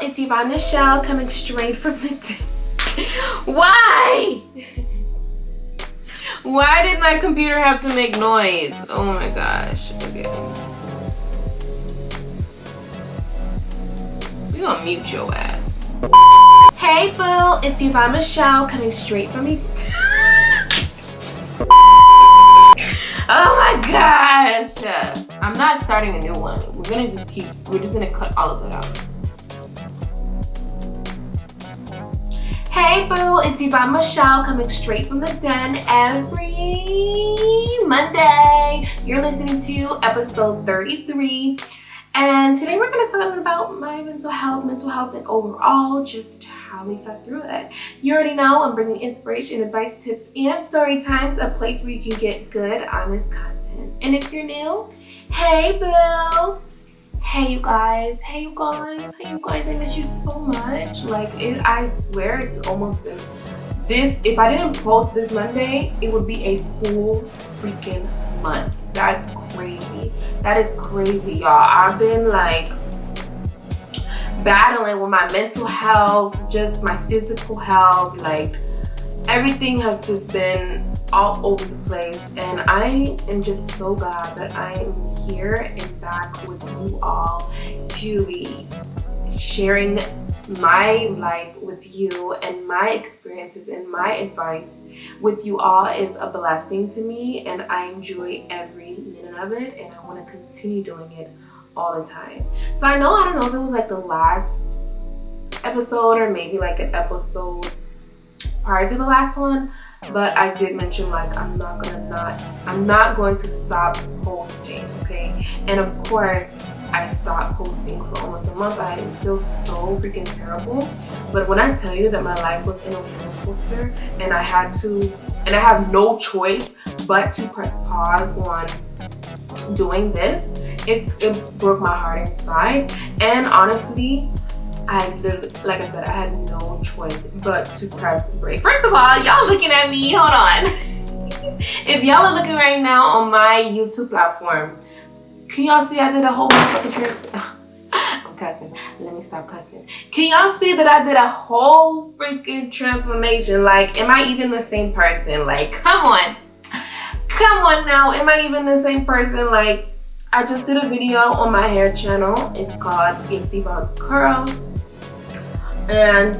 it's Yvonne Michel coming straight from the Why? Why did my computer have to make noise? Oh my gosh. Okay. We gonna mute your ass. Hey boo, it's Yvonne Michel coming straight from me. Oh my gosh. I'm not starting a new one. We're just gonna cut all of that out. Hey boo, it's Yvonne Michel coming straight from the den every Monday. You're listening to episode 33. And today we're going to talk a little about my mental health, and overall, just how we got through it. You already know I'm bringing inspiration, advice, tips, and story times, a place where you can get good, honest content. And if you're new, hey boo! Hey you guys, I miss you so much. I swear it's almost been this. If I didn't post this Monday, it would be a full freaking month. That's crazy. That is crazy, y'all. I've been battling with my mental health, just my physical health, everything has just been all over the place, and I am just so glad that I am here and back with you all to be sharing my life with you, and my experiences and my advice with you all is a blessing to me, and I enjoy every minute of it, and I want to continue doing it all the time. So I don't know if it was the last episode or maybe an episode prior to the last one, but I did mention I'm not going to stop posting, okay? And of course I stopped posting for almost a month. I feel so freaking terrible, but when I tell you that my life was in a roller coaster and I have no choice but to press pause on doing this, it broke my heart inside. And honestly, I literally, like I said, I had no choice but to press break. First of all, y'all looking at me, hold on. If y'all are looking right now on my YouTube platform, can y'all see I did a whole fucking I'm cussing. Let me stop cussing. Can y'all see that I did a whole freaking transformation? Am I even the same person? Come on now. Am I even the same person? I just did a video on my hair channel. It's called It's Yvonne's Curls. And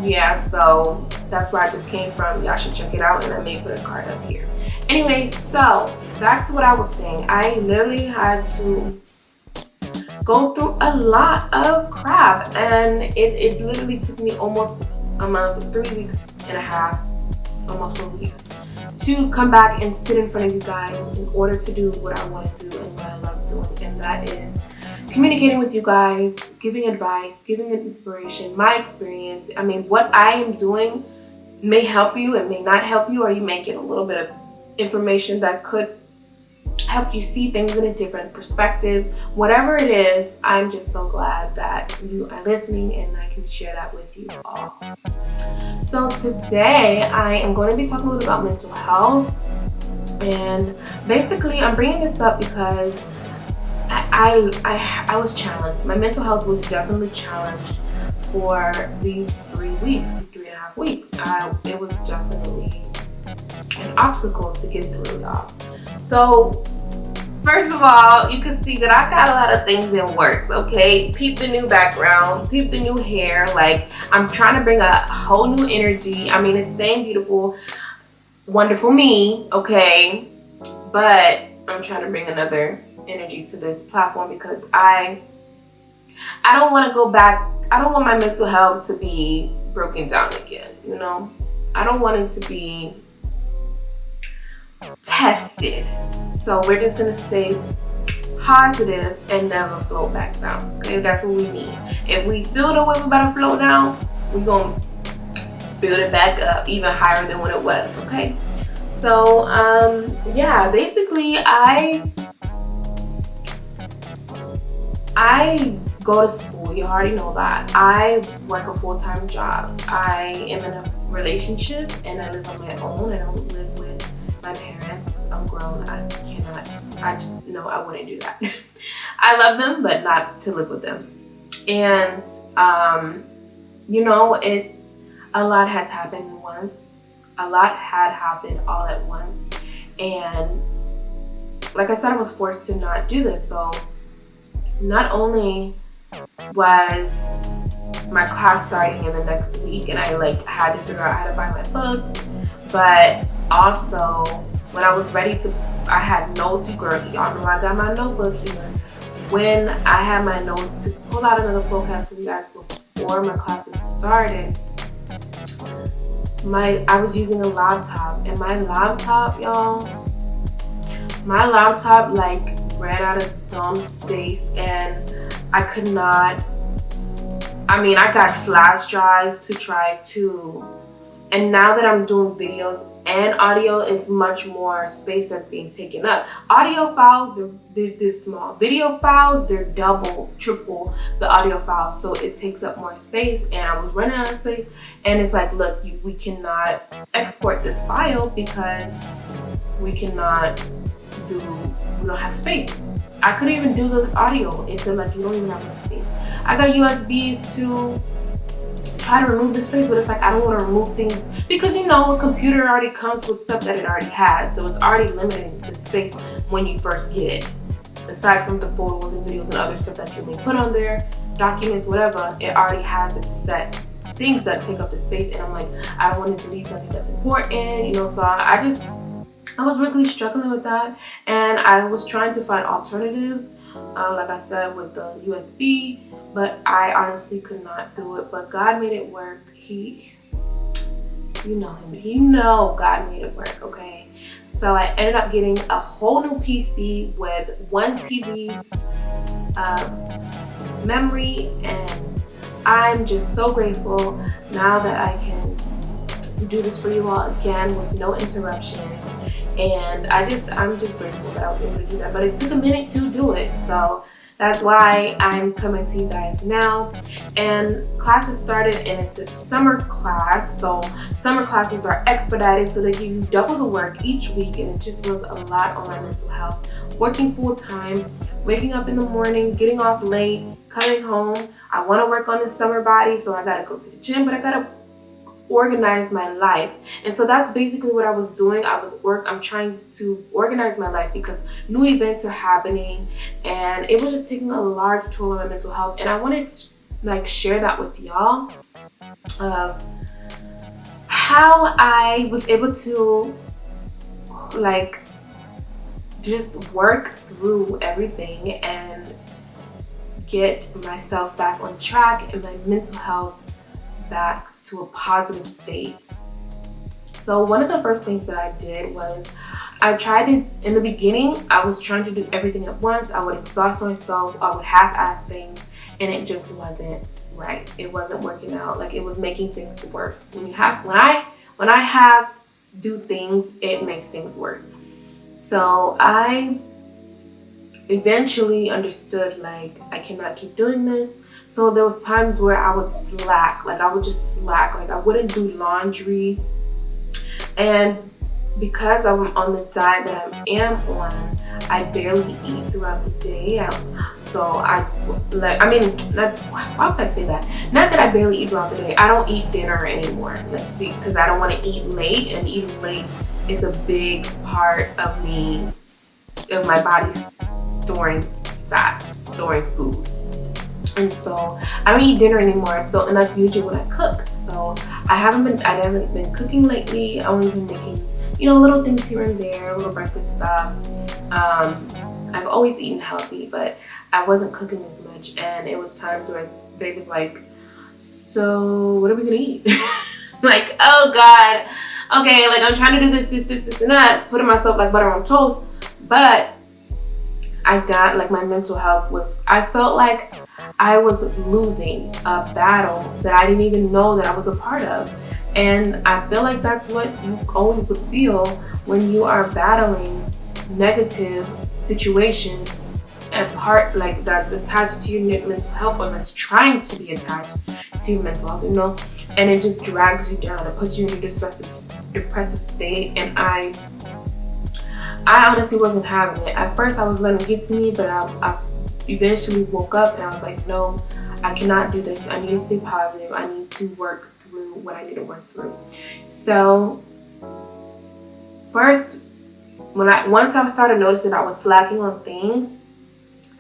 yeah, so that's where I just came from. Y'all should check it out, and I may put a card up here. Anyway, so back to what I was saying. I literally had to go through a lot of crap, and it literally took me almost a month, 3 weeks and a half, almost 4 weeks, to come back and sit in front of you guys in order to do what I want to do and what I love doing, and that is communicating with you guys, giving advice, giving an inspiration, my experience. I mean, what I am doing may help you and may not help you, or you may get a little bit of information that could help you see things in a different perspective. Whatever it is, I'm just so glad that you are listening and I can share that with you all. So today I am going to be talking a little about mental health, and basically I'm bringing this up because I was challenged. My mental health was definitely challenged for these 3.5 weeks. It was definitely an obstacle to get through, y'all. So first of all, you can see that I got a lot of things in works, okay? Peep the new background, peep the new hair. I'm trying to bring a whole new energy. I mean, it's same beautiful, wonderful me, okay? But I'm trying to bring another energy to this platform because I don't want to go back. I don't want my mental health to be broken down again, you know? I don't want it to be tested. So we're just gonna stay positive and never float back down, okay? That's what we need. If we feel the way we're about to float down, we're gonna build it back up even higher than what it was, okay? So yeah, basically I go to school. You already know that. I work a full-time job. I am in a relationship and I live on my own. I don't live with my parents. I'm grown. I wouldn't do that. I love them, but not to live with them. And you know, a lot had happened all at once, and like I said, I was forced to not do this. So not only was my class starting in the next week and I like had to figure out how to buy my books, but also when I was ready to, I had notes. Girl, y'all know I got my notebook here. When I had my notes to pull out another podcast for you guys before my classes started, I was using a laptop, and my laptop, y'all, like ran out of dumb space, and I could not, I mean, I got flash drives to try to, and now that I'm doing videos and audio, it's much more space that's being taken up. Audio files, they're small. Video files, they're double, triple the audio files. So it takes up more space, and I was running out of space. And it's like, look, we cannot export this file because we don't have space. I couldn't even do the audio. It said like, you don't even have enough space. I got USBs to try to remove the space, but it's like I don't want to remove things because, you know, a computer already comes with stuff that it already has, so it's already limiting the space when you first get it. Aside from the photos and videos and other stuff that you may put on there, documents, whatever, it already has its set things that take up the space, and I'm like, I don't want to delete something that's important, you know. So I was really struggling with that, and I was trying to find alternatives, like I said, with the USB, but I honestly could not do it. But God made it work. You know God made it work, okay? So I ended up getting a whole new PC with 1 TB memory, and I'm just so grateful now that I can do this for you all again with no interruption. And I'm just grateful that I was able to do that, but it took a minute to do it. So that's why I'm coming to you guys now. And classes started, and it's a summer class. So summer classes are expedited, so they give you double the work each week, and it just was a lot on my mental health. Working full time, waking up in the morning, getting off late, coming home. I want to work on the summer body, so I gotta go to the gym, but I gotta organize my life. And so that's basically what I was doing. I'm trying to organize my life because new events are happening, and it was just taking a large toll on my mental health. And I wanted to like share that with y'all of how I was able to like just work through everything and get myself back on track and my mental health back to a positive state. So one of the first things that I did was in the beginning, I was trying to do everything at once. I would exhaust myself, I would half-ass things, and it just wasn't right. It wasn't working out. Like, it was making things worse. When I have do things, it makes things worse. So I eventually understood, like, I cannot keep doing this. So there was times where I would slack, like I would just slack, like I wouldn't do laundry. And because I'm on the diet that I am on, I barely eat throughout the day. Why would I say that? Not that I barely eat throughout the day. I don't eat dinner anymore, like, because I don't want to eat late, and eating late is a big part of my body storing fat, storing food. And so I don't eat dinner anymore. And that's usually when I cook. So I haven't been cooking lately. I've only been making, little things here and there, little breakfast stuff. I've always eaten healthy, but I wasn't cooking as much. And it was times where Babe was like, so what are we gonna eat? Like, oh God, okay, like I'm trying to do this, and that, putting myself like butter on toast. But I got, like, my mental health I felt like I was losing a battle that I didn't even know that I was a part of. And I feel like that's what you always would feel when you are battling negative situations and like that's attached to your mental health, or that's trying to be attached to your mental health, and it just drags you down. It puts you in a depressive state. And I honestly wasn't having it. At first I was letting it get to me, but I eventually woke up and I was like, no, I cannot do this. I need to stay positive. I need to work through what I need to work through. So first, once I started noticing I was slacking on things,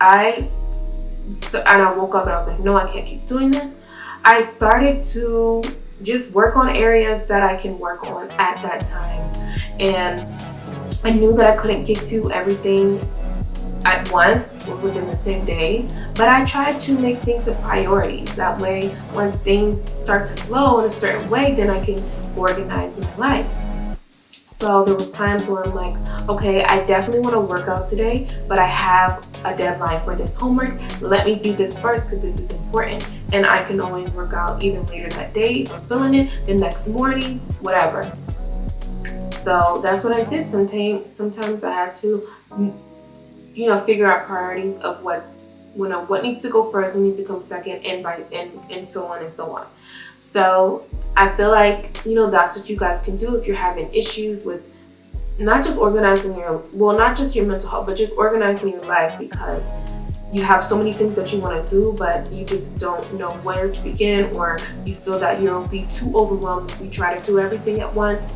I woke up and I was like, no, I can't keep doing this. I started to just work on areas that I can work on at that time. And I knew that I couldn't get to everything at once or within the same day, but I tried to make things a priority. That way, once things start to flow in a certain way, then I can organize my life. So there was times where I'm like, okay, I definitely want to work out today, but I have a deadline for this homework. Let me do this first because this is important. And I can always work out either later that day if I'm feeling it, the next morning, whatever. So that's what I did. Sometimes I had to, figure out priorities of what needs to go first, what needs to come second, and so on and so on. So I feel like, that's what you guys can do if you're having issues with not just not just your mental health, but just organizing your life, because you have so many things that you want to do, but you just don't know where to begin, or you feel that you'll be too overwhelmed if you try to do everything at once.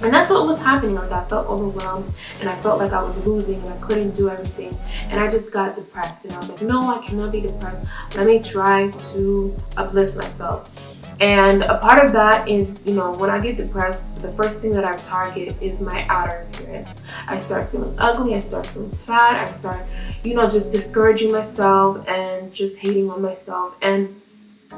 And that's what was happening. Like, I felt overwhelmed and I felt like I was losing and I couldn't do everything. And I just got depressed. And I was like, no, I cannot be depressed. Let me try to uplift myself. And a part of that is, when I get depressed, the first thing that I target is my outer appearance. I start feeling ugly. I start feeling fat. I start, just discouraging myself and just hating on myself. And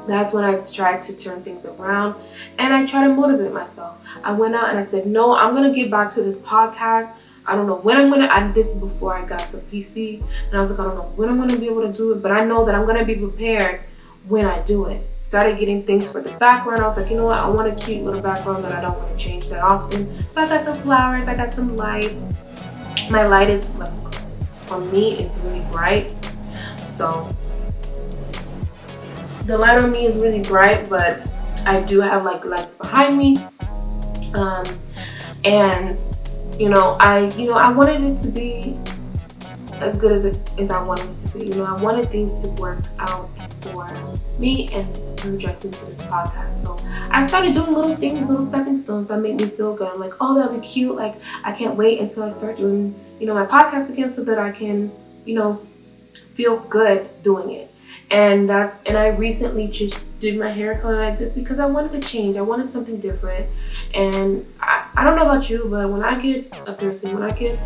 that's when I tried to turn things around and I try to motivate myself. I went out and I said, no, I'm going to get back to this podcast. I don't know when I'm going to, this is before I got the PC, and I was like, I don't know when I'm going to be able to do it, but I know that I'm going to be prepared when I do it. Started getting things for the background. I was like, you know what? I want a cute little background that I don't want to change that often. So I got some flowers. I got some lights. My light is, for me, it's really bright. So the light on me is really bright, but I do have lights behind me. And I wanted it to be as good as I wanted it to be. I wanted things to work out for me and project into this podcast. So I started doing little things, little stepping stones that made me feel good. I'm like, oh, that'll be cute. Like, I can't wait until I start doing, my podcast again, so that I can, feel good doing it. And I recently just did my hair color like this because I wanted to change. I wanted something different. And I don't know about you, but when I get a piercing, when I get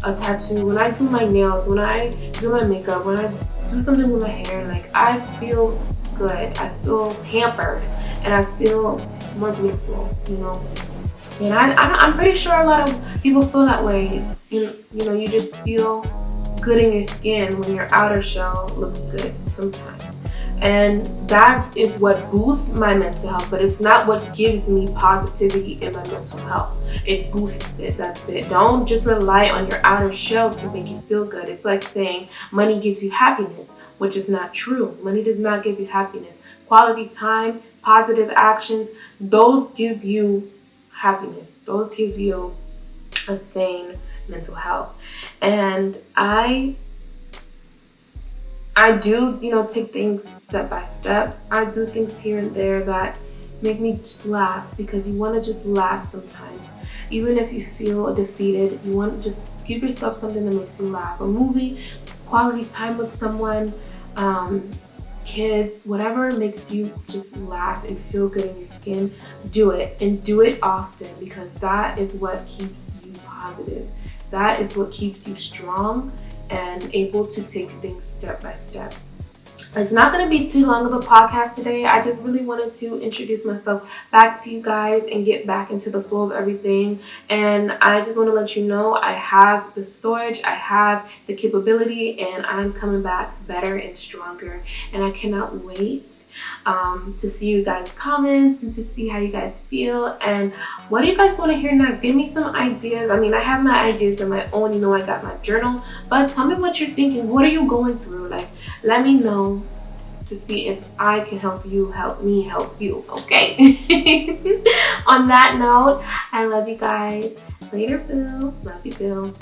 a tattoo, when I do my nails, when I do my makeup, when I do something with my hair, I feel good. I feel pampered and I feel more beautiful, And I'm pretty sure a lot of people feel that way. You just feel good in your skin when your outer shell looks good sometimes. And that is what boosts my mental health, but it's not what gives me positivity in my mental health. It boosts it, that's it. Don't just rely on your outer shell to make you feel good. It's like saying money gives you happiness, which is not true. Money does not give you happiness. Quality time, positive actions, those give you happiness. Those give you a sane mental health. And I do, take things step by step. I do things here and there that make me just laugh, because you want to just laugh sometimes. Even if you feel defeated, you want to just give yourself something that makes you laugh. A movie, quality time with someone, kids, whatever makes you just laugh and feel good in your skin, do it, and do it often, because that is what keeps you positive. That is what keeps you strong and able to take things step by step. It's not going to be too long of a podcast today. I just really wanted to introduce myself back to you guys and get back into the flow of everything. And I just want to let you know I have the storage, I have the capability, and I'm coming back better and stronger. And I cannot wait to see you guys' comments and to see how you guys feel. And what do you guys want to hear next? Give me some ideas. I mean, I have my ideas of my own. I got my journal. But tell me what you're thinking. What are you going through? Let me know to see if I can help you, help me, help you, okay? On that note, I love you guys. Later, Bill. Love you, Bill.